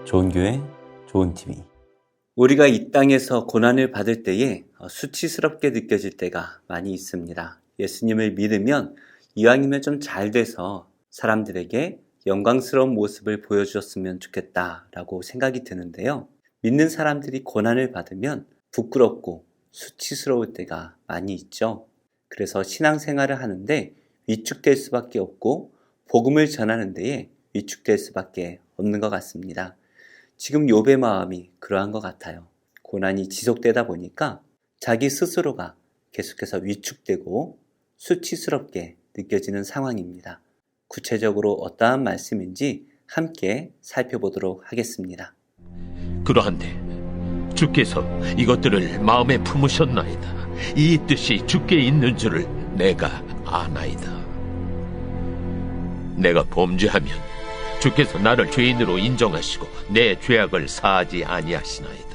좋은 교회, 좋은 TV. 우리가 이 땅에서 고난을 받을 때에 수치스럽게 느껴질 때가 많이 있습니다. 예수님을 믿으면 이왕이면 좀 잘 돼서 사람들에게 영광스러운 모습을 보여주었으면 좋겠다라고 생각이 드는데요. 믿는 사람들이 고난을 받으면 부끄럽고 수치스러울 때가 많이 있죠. 그래서 신앙생활을 하는데 위축될 수밖에 없고 복음을 전하는 데에 위축될 수밖에 없는 것 같습니다. 지금 욥의 마음이 그러한 것 같아요. 고난이 지속되다 보니까 자기 스스로가 계속해서 위축되고 수치스럽게 느껴지는 상황입니다. 구체적으로 어떠한 말씀인지 함께 살펴보도록 하겠습니다. 그러한데 주께서 이것들을 마음에 품으셨나이다. 이 뜻이 주께 있는 줄을 내가 아나이다. 내가 범죄하면 주께서 나를 죄인으로 인정하시고 내 죄악을 사하지 아니하시나이다.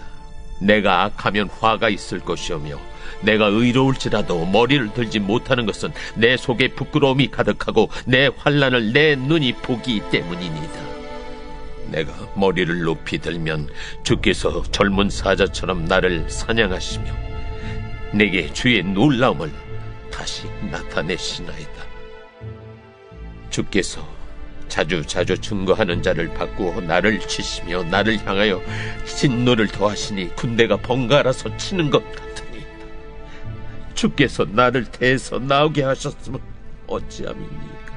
내가 악하면 화가 있을 것이오며 내가 의로울지라도 머리를 들지 못하는 것은 내 속에 부끄러움이 가득하고 내 환난을 내 눈이 보기 때문이니이다. 내가 머리를 높이 들면 주께서 젊은 사자처럼 나를 사냥하시며 내게 주의 놀라움을 다시 나타내시나이다. 주께서 자주 증거하는 자를 바꾸어 나를 치시며 나를 향하여 진노를 더하시니 군대가 번갈아서 치는 것 같으니이다. 주께서 나를 대해서 나오게 하셨으면 어찌함이니까.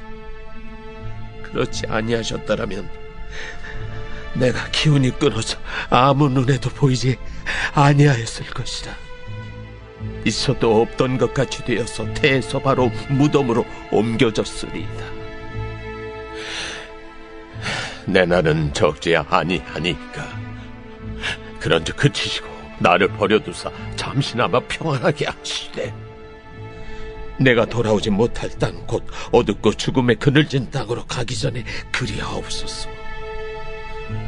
그렇지 아니하셨더라면 내가 기운이 끊어져 아무 눈에도 보이지 아니하였을 것이다. 있어도 없던 것 같이 되어서 태에서 바로 무덤으로 옮겨졌으리이다. 내 날은 적지 아니하니까 그런즉 그치시고 나를 버려두사 잠시나마 평안하게 하시되 내가 돌아오지 못할 땅 곧 어둡고 죽음에 그늘진 땅으로 가기 전에 그리하옵소서.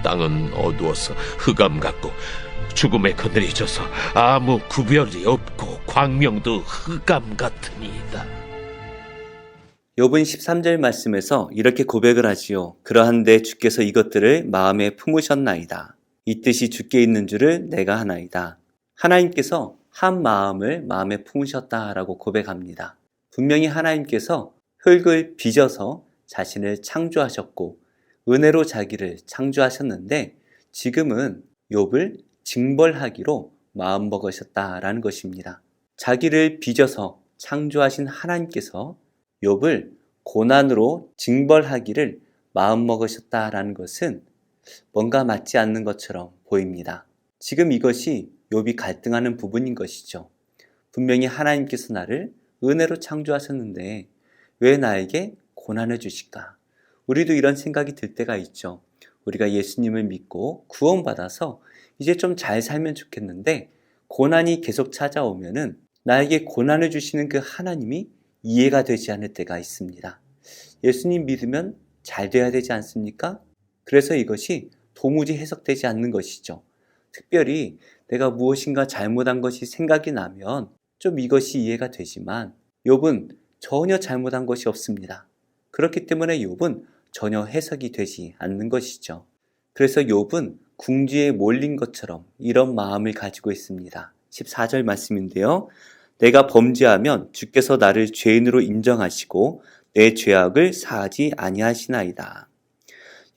땅은 어두워서 흑암 같고 죽음의 그늘이 져서 아무 구별이 없고 광명도 흑암 같으니이다. 욥은 13절 말씀에서 이렇게 고백을 하지요. 그러한데 주께서 이것들을 마음에 품으셨나이다. 이 뜻이 주께 있는 줄을 내가 아나이다. 하나님께서 한 마음을 마음에 품으셨다라고 고백합니다. 분명히 하나님께서 흙을 빚어서 자신을 창조하셨고 은혜로 자기를 창조하셨는데 지금은 욥을 징벌하기로 마음먹으셨다라는 것입니다. 자기를 빚어서 창조하신 하나님께서 욥을 고난으로 징벌하기를 마음먹으셨다라는 것은 뭔가 맞지 않는 것처럼 보입니다. 지금 이것이 욥이 갈등하는 부분인 것이죠. 분명히 하나님께서 나를 은혜로 창조하셨는데 왜 나에게 고난을 주실까? 우리도 이런 생각이 들 때가 있죠. 우리가 예수님을 믿고 구원받아서 이제 좀 잘 살면 좋겠는데 고난이 계속 찾아오면은 나에게 고난을 주시는 그 하나님이 이해가 되지 않을 때가 있습니다. 예수님 믿으면 잘 돼야 되지 않습니까? 그래서 이것이 도무지 해석되지 않는 것이죠. 특별히 내가 무엇인가 잘못한 것이 생각이 나면 좀 이것이 이해가 되지만 욥은 전혀 잘못한 것이 없습니다. 그렇기 때문에 욥은 전혀 해석이 되지 않는 것이죠. 그래서 욥은 궁지에 몰린 것처럼 이런 마음을 가지고 있습니다. 14절 말씀인데요. 내가 범죄하면 주께서 나를 죄인으로 인정하시고 내 죄악을 사하지 아니하시나이다.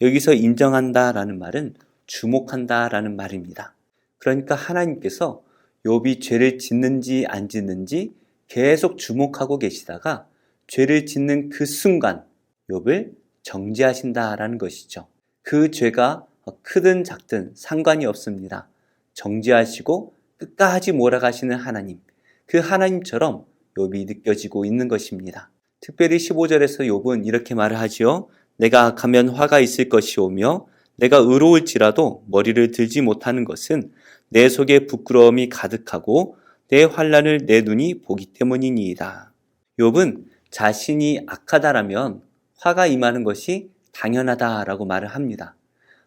여기서 인정한다라는 말은 주목한다라는 말입니다. 그러니까 하나님께서 욥이 죄를 짓는지 안 짓는지 계속 주목하고 계시다가 죄를 짓는 그 순간 욥을 정죄하신다라는 것이죠. 그 죄가 크든 작든 상관이 없습니다. 정죄하시고 끝까지 몰아가시는 하나님, 그 하나님처럼 욥이 느껴지고 있는 것입니다. 특별히 15절에서 욥은 이렇게 말을 하지요. 내가 악하면 화가 있을 것이오며 내가 의로울지라도 머리를 들지 못하는 것은 내 속에 부끄러움이 가득하고 내 환난을 내 눈이 보기 때문이니이다. 욥은 자신이 악하다라면 화가 임하는 것이 당연하다라고 말을 합니다.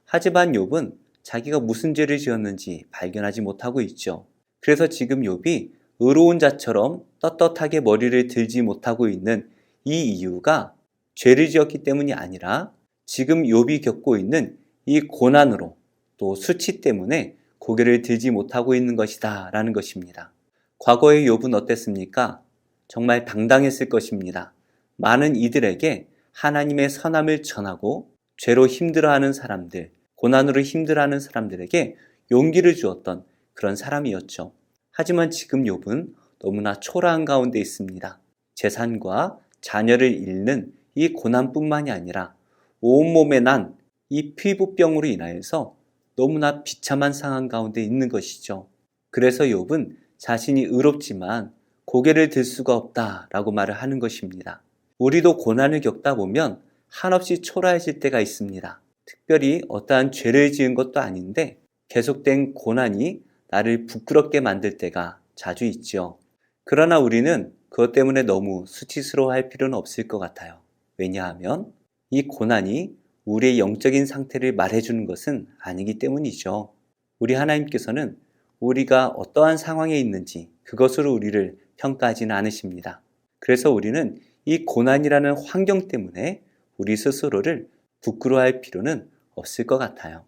하지만 욥은 자기가 무슨 죄를 지었는지 발견하지 못하고 있죠. 그래서 지금 욥이 의로운 자처럼 떳떳하게 머리를 들지 못하고 있는 이 이유가 죄를 지었기 때문이 아니라 지금 욥이 겪고 있는 이 고난으로 또 수치 때문에 고개를 들지 못하고 있는 것이다 라는 것입니다. 과거의 욥은 어땠습니까? 정말 당당했을 것입니다. 많은 이들에게 하나님의 선함을 전하고 죄로 힘들어하는 사람들, 고난으로 힘들어하는 사람들에게 용기를 주었던 그런 사람이었죠. 하지만 지금 욥은 너무나 초라한 가운데 있습니다. 재산과 자녀를 잃는 이 고난뿐만이 아니라 온몸에 난 이 피부병으로 인하여서 너무나 비참한 상황 가운데 있는 것이죠. 그래서 욥은 자신이 의롭지만 고개를 들 수가 없다라고 말을 하는 것입니다. 우리도 고난을 겪다 보면 한없이 초라해질 때가 있습니다. 특별히 어떠한 죄를 지은 것도 아닌데 계속된 고난이 나를 부끄럽게 만들 때가 자주 있죠. 그러나 우리는 그것 때문에 너무 수치스러워할 필요는 없을 것 같아요. 왜냐하면 이 고난이 우리의 영적인 상태를 말해주는 것은 아니기 때문이죠. 우리 하나님께서는 우리가 어떠한 상황에 있는지 그것으로 우리를 평가하지는 않으십니다. 그래서 우리는 이 고난이라는 환경 때문에 우리 스스로를 부끄러워할 필요는 없을 것 같아요.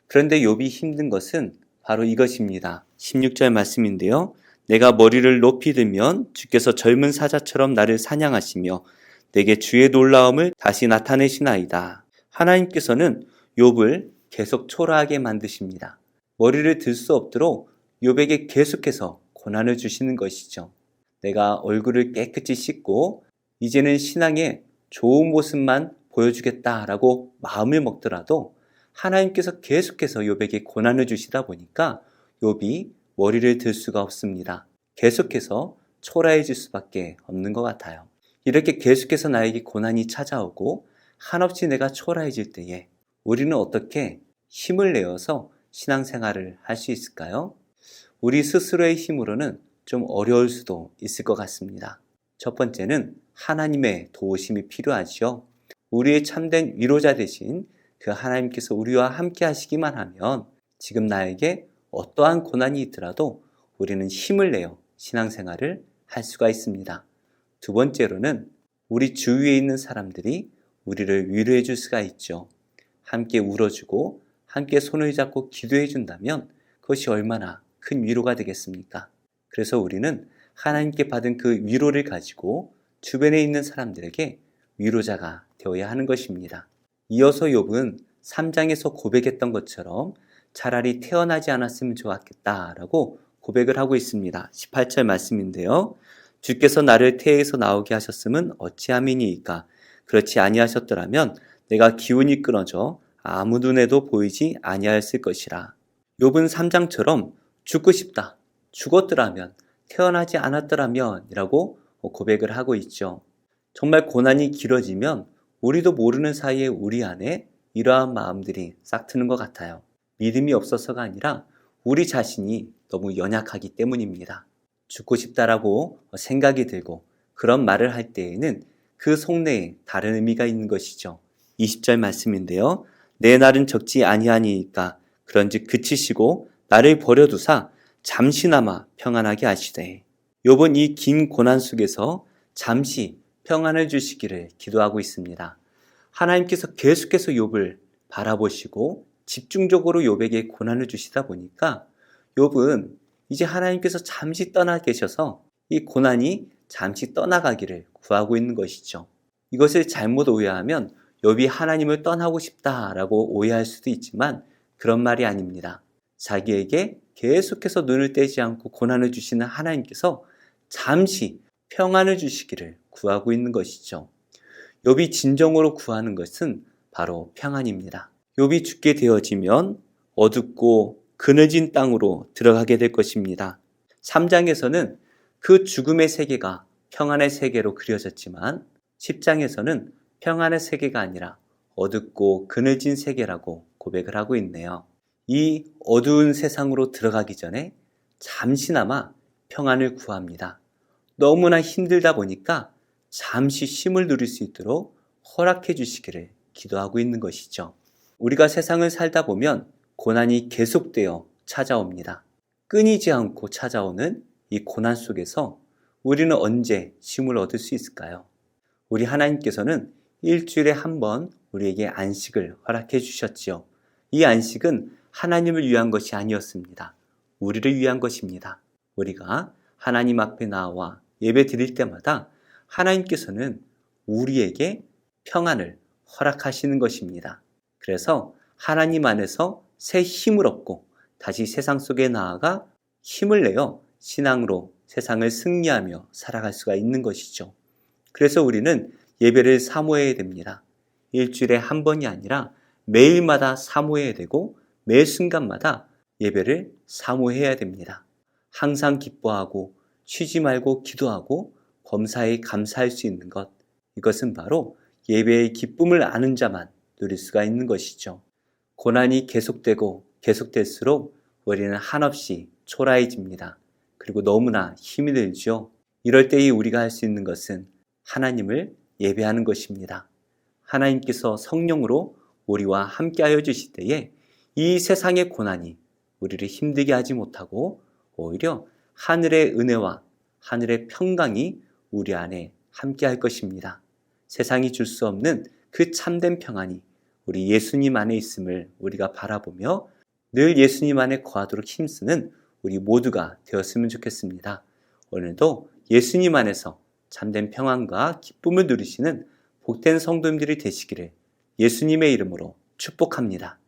그런데 욥이 힘든 것은 바로 이것입니다. 16절 말씀인데요. 내가 머리를 높이 들면 주께서 젊은 사자처럼 나를 사냥하시며 내게 주의 놀라움을 다시 나타내시나이다. 하나님께서는 욥을 계속 초라하게 만드십니다. 머리를 들 수 없도록 욥에게 계속해서 고난을 주시는 것이죠. 내가 얼굴을 깨끗이 씻고 이제는 신앙의 좋은 모습만 보여주겠다라고 마음을 먹더라도 하나님께서 계속해서 욥에게 고난을 주시다 보니까 욥이 머리를 들 수가 없습니다. 계속해서 초라해질 수밖에 없는 것 같아요. 이렇게 계속해서 나에게 고난이 찾아오고 한없이 내가 초라해질 때에 우리는 어떻게 힘을 내어서 신앙생활을 할 수 있을까요? 우리 스스로의 힘으로는 좀 어려울 수도 있을 것 같습니다. 첫 번째는 하나님의 도우심이 필요하죠. 우리의 참된 위로자 되신 그 하나님께서 우리와 함께 하시기만 하면 지금 나에게 어떠한 고난이 있더라도 우리는 힘을 내어 신앙생활을 할 수가 있습니다. 두 번째로는 우리 주위에 있는 사람들이 우리를 위로해 줄 수가 있죠. 함께 울어주고 함께 손을 잡고 기도해 준다면 그것이 얼마나 큰 위로가 되겠습니까? 그래서 우리는 하나님께 받은 그 위로를 가지고 주변에 있는 사람들에게 위로자가 되어야 하는 것입니다. 이어서 욥은 3장에서 고백했던 것처럼 차라리 태어나지 않았으면 좋았겠다라고 고백을 하고 있습니다. 18절 말씀인데요. 주께서 나를 태에서 나오게 하셨음은 어찌함이니이까? 그렇지 아니하셨더라면 내가 기운이 끊어져 아무 눈에도 보이지 아니하였을 것이라. 욥은 3장처럼 죽고 싶다, 죽었더라면, 태어나지 않았더라면 이라고 고백을 하고 있죠. 정말 고난이 길어지면 우리도 모르는 사이에 우리 안에 이러한 마음들이 싹 트는 것 같아요. 믿음이 없어서가 아니라 우리 자신이 너무 연약하기 때문입니다. 죽고 싶다라고 생각이 들고 그런 말을 할 때에는 그 속내에 다른 의미가 있는 것이죠. 20절 말씀인데요. 내 날은 적지 아니하니이까 그런즉 그치시고 나를 버려두사 잠시나마 평안하게 하시되. 욥은 이 긴 고난 속에서 잠시 평안을 주시기를 기도하고 있습니다. 하나님께서 계속해서 욥을 바라보시고 집중적으로 욥에게 고난을 주시다 보니까 욥은 이제 하나님께서 잠시 떠나 계셔서 이 고난이 잠시 떠나가기를 구하고 있는 것이죠. 이것을 잘못 오해하면 욥이 하나님을 떠나고 싶다라고 오해할 수도 있지만 그런 말이 아닙니다. 자기에게 계속해서 눈을 떼지 않고 고난을 주시는 하나님께서 잠시 평안을 주시기를 구하고 있는 것이죠. 욥이 진정으로 구하는 것은 바로 평안입니다. 욥이 죽게 되어지면 어둡고 그늘진 땅으로 들어가게 될 것입니다. 3장에서는 그 죽음의 세계가 평안의 세계로 그려졌지만 10장에서는 평안의 세계가 아니라 어둡고 그늘진 세계라고 고백을 하고 있네요. 이 어두운 세상으로 들어가기 전에 잠시나마 평안을 구합니다. 너무나 힘들다 보니까 잠시 쉼을 누릴 수 있도록 허락해 주시기를 기도하고 있는 것이죠. 우리가 세상을 살다 보면 고난이 계속되어 찾아옵니다. 끊이지 않고 찾아오는 이 고난 속에서 우리는 언제 쉼을 얻을 수 있을까요? 우리 하나님께서는 일주일에 한 번 우리에게 안식을 허락해 주셨지요. 이 안식은 하나님을 위한 것이 아니었습니다. 우리를 위한 것입니다. 우리가 하나님 앞에 나와 예배 드릴 때마다 하나님께서는 우리에게 평안을 허락하시는 것입니다. 그래서 하나님 안에서 새 힘을 얻고 다시 세상 속에 나아가 힘을 내어 신앙으로 세상을 승리하며 살아갈 수가 있는 것이죠. 그래서 우리는 예배를 사모해야 됩니다. 일주일에 한 번이 아니라 매일마다 사모해야 되고 매 순간마다 예배를 사모해야 됩니다. 항상 기뻐하고 쉬지 말고 기도하고 범사에 감사할 수 있는 것, 이것은 바로 예배의 기쁨을 아는 자만 누릴 수가 있는 것이죠. 고난이 계속되고 계속될수록 우리는 한없이 초라해집니다. 그리고 너무나 힘이 들죠. 이럴 때에 우리가 할 수 있는 것은 하나님을 예배하는 것입니다. 하나님께서 성령으로 우리와 함께하여 주실 때에 이 세상의 고난이 우리를 힘들게 하지 못하고 오히려 하늘의 은혜와 하늘의 평강이 우리 안에 함께할 것입니다. 세상이 줄 수 없는 그 참된 평안이 우리 예수님 안에 있음을 우리가 바라보며 늘 예수님 안에 거하도록 힘쓰는 우리 모두가 되었으면 좋겠습니다. 오늘도 예수님 안에서 참된 평안과 기쁨을 누리시는 복된 성도님들이 되시기를 예수님의 이름으로 축복합니다.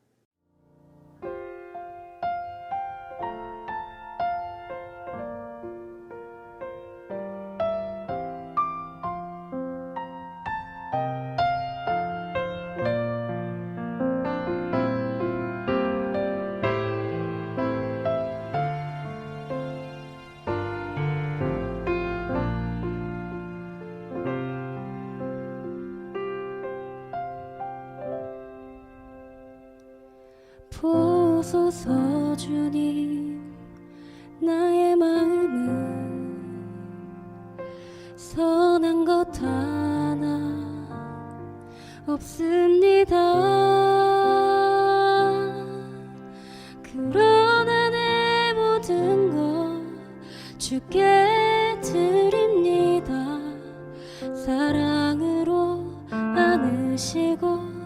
보소서 주님, 나의 마음은 선한 것 하나 없습니다. 그러나 내 모든 것 주께 드립니다. 사랑으로 안으시고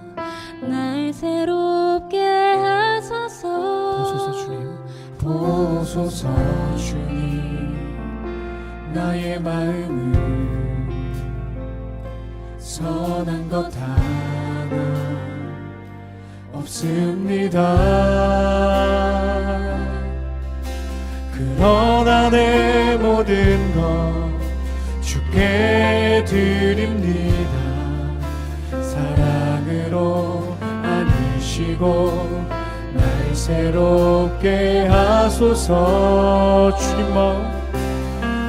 날 새롭게 하소서. 보소서 주님, 나의 마음을 선한 것 하나 없습니다. 그러나 내 모든 것 주께 드립니다. 사랑으로 안으시고 날 새롭게 하소서.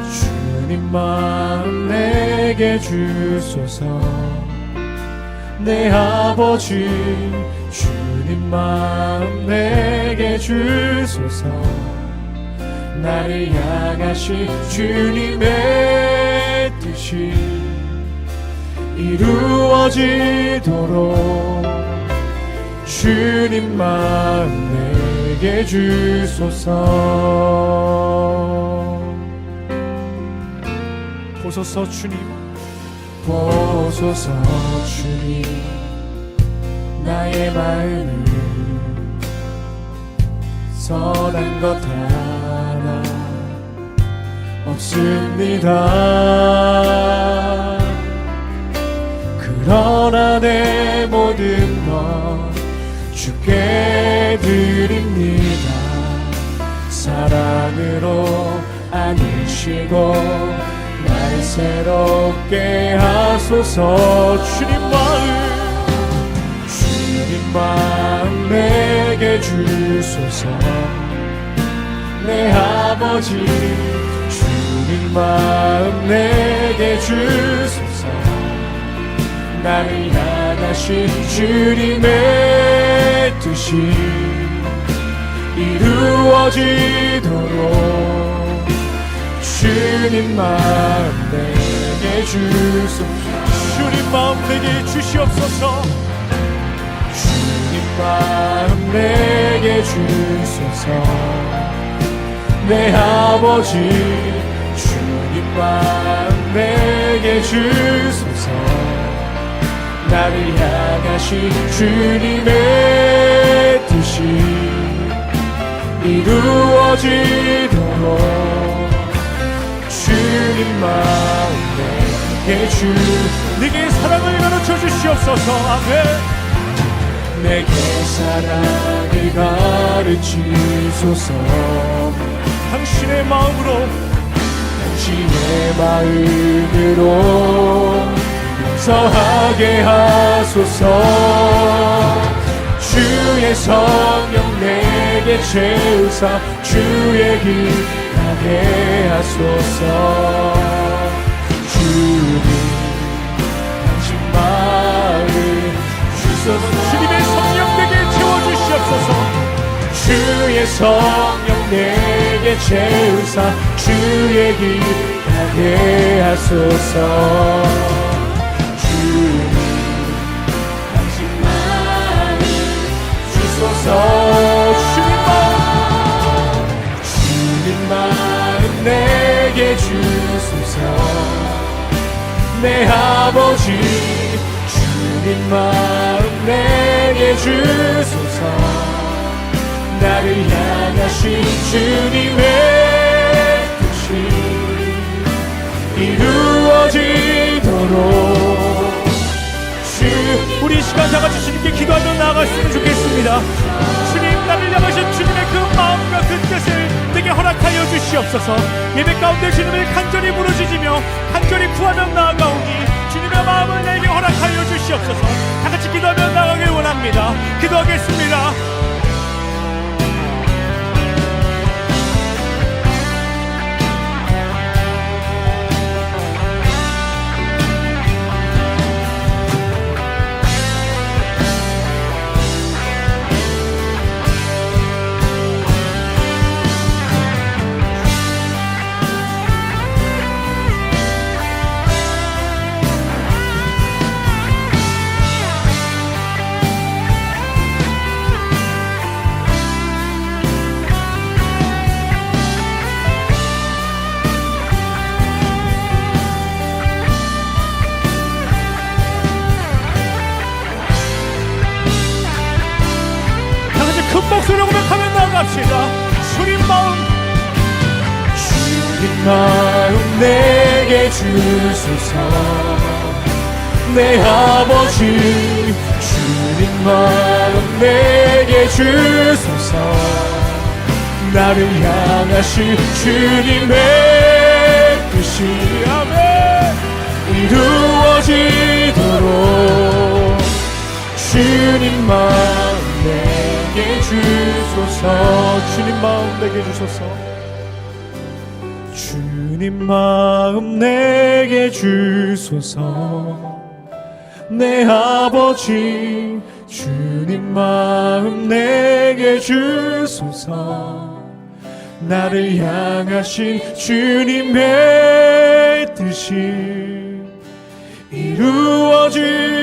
주님 마음 내게 주소서. 내 아버지 주님 마음 내게 주소서. 나를 향하신 주님의 뜻이 이루어지도록 주님 마음 내게 주소서. 보소서 주님, 보소서 주님, 나의 마음을 선한 것 하나 없습니다. 그러나 내 모든 것 주께 드립니다. 사랑으로 안으시고 날 새롭게 하소서. 주님 마음 내게 주소서. 내 아버지 주님 마음 내게 주소서. 나를 향하신 주님의 뜻이 이루어지도록 주님 마음 내게 주소서. 주님 마음 내게 주시옵소서. 주님 마음 내게 주소서. 내 아버지 주님 마음 내게 주소서. 나를 향하신 주님의 뜻이 이루어지도록 주님 마음 내게 내게 사랑을 가르쳐 주시옵소서. 아멘. 내게 사랑을 가르치소서. 당신의 마음으로 용서하게 하소서. 주의 성령 내게 채우사 주의 길 가게 하소서. 주님 당신 마음 주소서. 주님의 성령 내게 채워주시옵소서. 주의 성령 내게 채우사 주의 길 가게 하소서. 주님 당신 마음 주소서. 주님 마음 내게 주소서. 내 아버지 주님 마음 내게 주소서. 나를 향하신 주님의 뜻이 이루어지도록 우리 시간 다 같이 주님께 기도하며 나아갔으면 좋겠습니다. 주님, 나를 향하신 주님의 그 마음과 그 뜻을 내게 허락하여 주시옵소서. 예배 가운데 주님을 간절히 부르짖으며 간절히 구하며 나아가오니 주님의 마음을 내게 허락하여 주시옵소서. 다 같이 기도하며 나아가길 원합니다. 기도하겠습니다. 큰 목소리로 고백하며 나갑시다. 주님 마음 내게 주소서. 내 아버지 주님 마음 내게 주소서. 나를 향하신 주님의 뜻이 아멘 이루어지도록 주님 마음 내게 주소서. 주님 마음 내게 주소서. 주님 마음 내게 주소서. 내 아버지 주님 마음 내게 주소서. 나를 향하신 주님의 뜻이 이루어지도록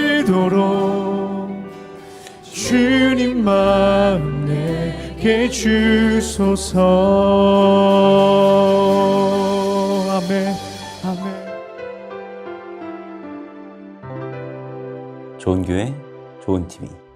주님 마음 내게 주소서. 아멘. 아멘. 좋은 교회, 좋은 TV.